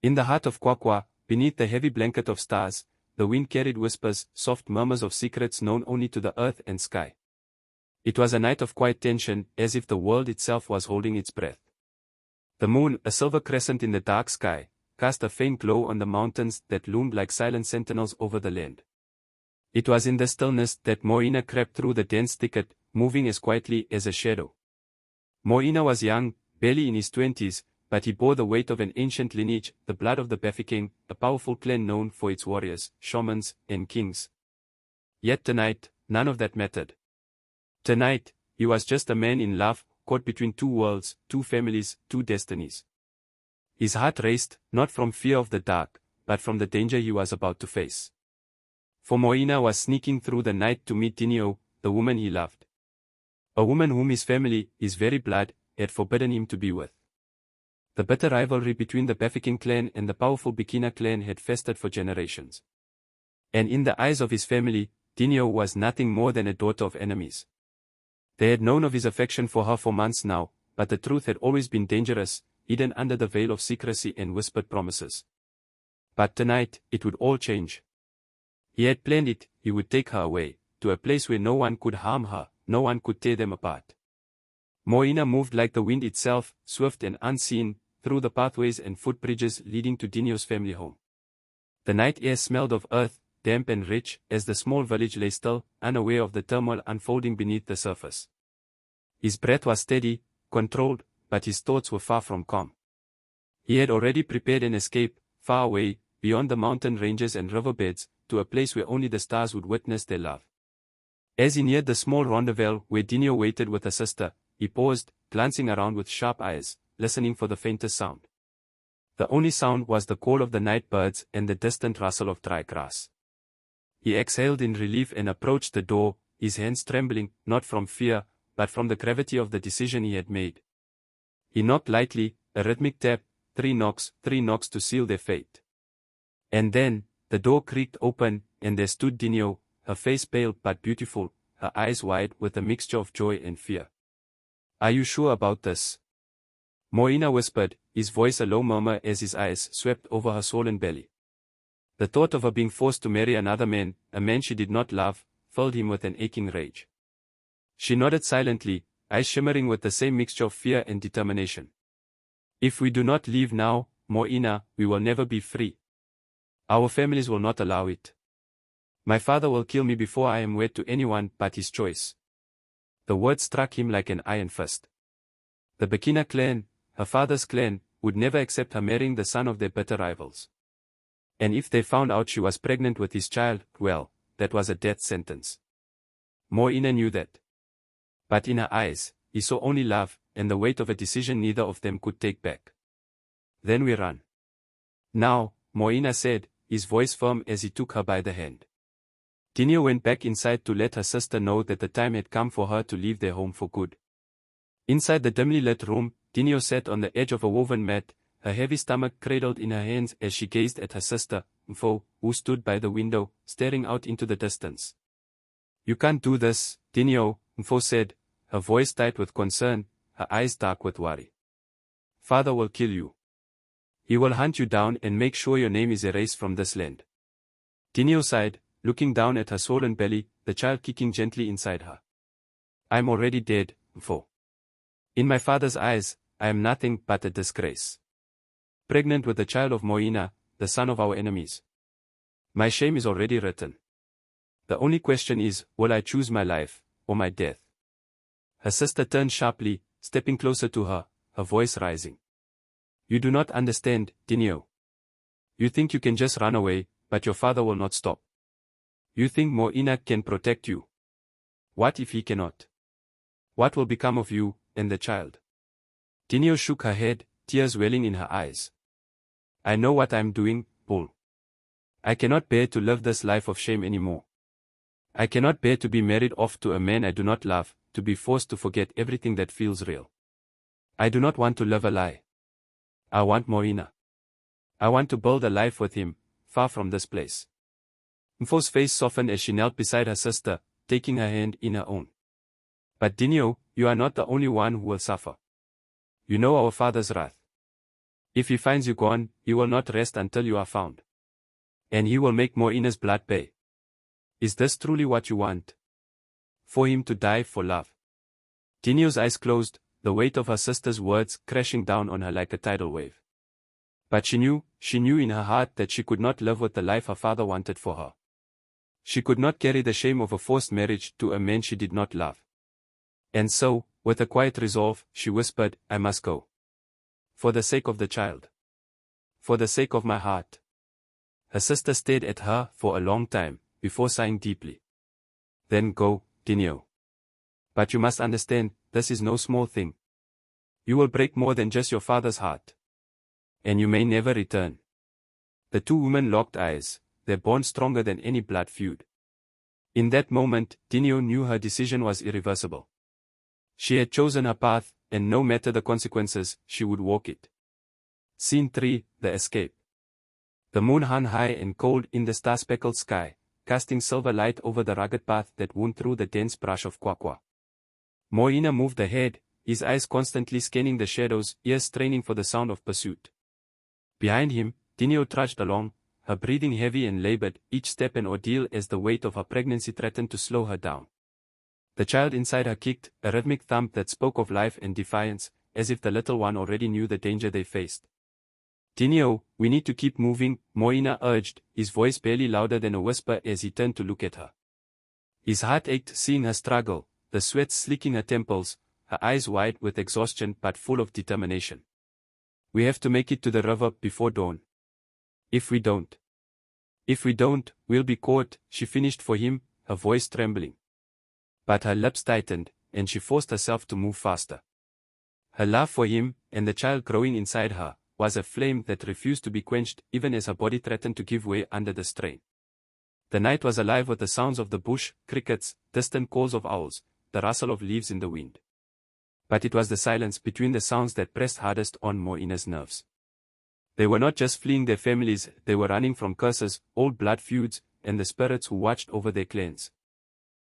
In the heart of Kwakwa, beneath the heavy blanket of stars, the wind carried whispers, soft murmurs of secrets known only to the earth and sky. It was a night of quiet tension, as if the world itself was holding its breath. The moon, a silver crescent in the dark sky, cast a faint glow on the mountains that loomed like silent sentinels over the land. It was in the stillness that Morena crept through the dense thicket, moving as quietly as a shadow. Morena was young, barely in his 20s, but he bore the weight of an ancient lineage, the blood of the Bafokeng, a powerful clan known for its warriors, shamans, and kings. Yet tonight, none of that mattered. Tonight, he was just a man in love, caught between two worlds, two families, two destinies. His heart raced, not from fear of the dark, but from the danger he was about to face. For Morena was sneaking through the night to meet Dineo, the woman he loved. A woman whom his family, his very blood, had forbidden him to be with. The bitter rivalry between the Bafokeng clan and the powerful Bikina clan had festered for generations. And in the eyes of his family, Dineo was nothing more than a daughter of enemies. They had known of his affection for her for months now, but the truth had always been dangerous, hidden under the veil of secrecy and whispered promises. But tonight, it would all change. He had planned it. He would take her away, to a place where no one could harm her, no one could tear them apart. Morena moved like the wind itself, swift and unseen, through the pathways and footbridges leading to Dineo's family home. The night air smelled of earth, damp and rich, as the small village lay still, unaware of the turmoil unfolding beneath the surface. His breath was steady, controlled, but his thoughts were far from calm. He had already prepared an escape, far away, beyond the mountain ranges and riverbeds, to a place where only the stars would witness their love. As he neared the small rendezvous where Dineo waited with her sister, he paused, glancing around with sharp eyes, listening for the faintest sound. The only sound was the call of the night birds and the distant rustle of dry grass. He exhaled in relief and approached the door, his hands trembling, not from fear, but from the gravity of the decision he had made. He knocked lightly, a rhythmic tap, 3 knocks to seal their fate. And then, the door creaked open, and there stood Dineo, her face pale but beautiful, her eyes wide with a mixture of joy and fear. "Are you sure about this?" Morena whispered, his voice a low murmur as his eyes swept over her swollen belly. The thought of her being forced to marry another man, a man she did not love, filled him with an aching rage. She nodded silently, eyes shimmering with the same mixture of fear and determination. "If we do not leave now, Morena, we will never be free. Our families will not allow it. My father will kill me before I am wed to anyone but his choice." The word struck him like an iron fist. The Bikina clan, her father's clan, would never accept her marrying the son of their bitter rivals. And if they found out she was pregnant with his child, well, that was a death sentence. Morena knew that. But in her eyes, he saw only love, and the weight of a decision neither of them could take back. "Then we run." "Now," Morena said, his voice firm as he took her by the hand. Dineo went back inside to let her sister know that the time had come for her to leave their home for good. Inside the dimly lit room, Dineo sat on the edge of a woven mat, her heavy stomach cradled in her hands as she gazed at her sister, Mfo, who stood by the window, staring out into the distance. "You can't do this, Dineo," Mfo said, her voice tight with concern, her eyes dark with worry. "Father will kill you. He will hunt you down and make sure your name is erased from this land." Dineo sighed, looking down at her swollen belly, the child kicking gently inside her. "I'm already dead, Mfo. In my father's eyes, I am nothing but a disgrace. Pregnant with the child of Morena, the son of our enemies. My shame is already written. The only question is, will I choose my life, or my death?" Her sister turned sharply, stepping closer to her, her voice rising. "You do not understand, Dineo. You think you can just run away, but your father will not stop. You think Morena can protect you. What if he cannot? What will become of you, and the child?" Dineo shook her head, tears welling in her eyes. "I know what I am doing, Bull. I cannot bear to live this life of shame anymore. I cannot bear to be married off to a man I do not love, to be forced to forget everything that feels real. I do not want to live a lie. I want Morena. I want to build a life with him, far from this place." Mfo's face softened as she knelt beside her sister, taking her hand in her own. "But Dineo, you are not the only one who will suffer. You know our father's wrath. If he finds you gone, he will not rest until you are found. And he will make Morena's blood pay. Is this truly what you want? For him to die for love? Dineo's eyes closed, the weight of her sister's words crashing down on her like a tidal wave. But she knew in her heart that she could not live with the life her father wanted for her. She could not carry the shame of a forced marriage to a man she did not love. And so, with a quiet resolve, she whispered, I must go. For the sake of the child. For the sake of my heart. Her sister stared at her for a long time, before sighing deeply. Then go, Dineo. But you must understand, this is no small thing. You will break more than just your father's heart. And you may never return. The two women locked eyes, their bond stronger than any blood feud. In that moment, Dineo knew her decision was irreversible. She had chosen her path, and no matter the consequences, she would walk it. Scene 3, The Escape. The moon hung high and cold in the star-speckled sky, casting silver light over the rugged path that wound through the dense brush of kwakwa. Morena moved ahead, his eyes constantly scanning the shadows, ears straining for the sound of pursuit. Behind him, Dineo trudged along, her breathing heavy and labored, each step an ordeal as the weight of her pregnancy threatened to slow her down. The child inside her kicked, a rhythmic thump that spoke of life and defiance, as if the little one already knew the danger they faced. Dineo, we need to keep moving, Morena urged, his voice barely louder than a whisper as he turned to look at her. His heart ached seeing her struggle, the sweat slicking her temples, her eyes wide with exhaustion but full of determination. We have to make it to the river before dawn. If we don't, we'll be caught, she finished for him, her voice trembling. But her lips tightened, and she forced herself to move faster. Her love for him, and the child growing inside her, was a flame that refused to be quenched even as her body threatened to give way under the strain. The night was alive with the sounds of the bush, crickets, distant calls of owls, the rustle of leaves in the wind. But it was the silence between the sounds that pressed hardest on Morena's nerves. They were not just fleeing their families, they were running from curses, old blood feuds, and the spirits who watched over their clans.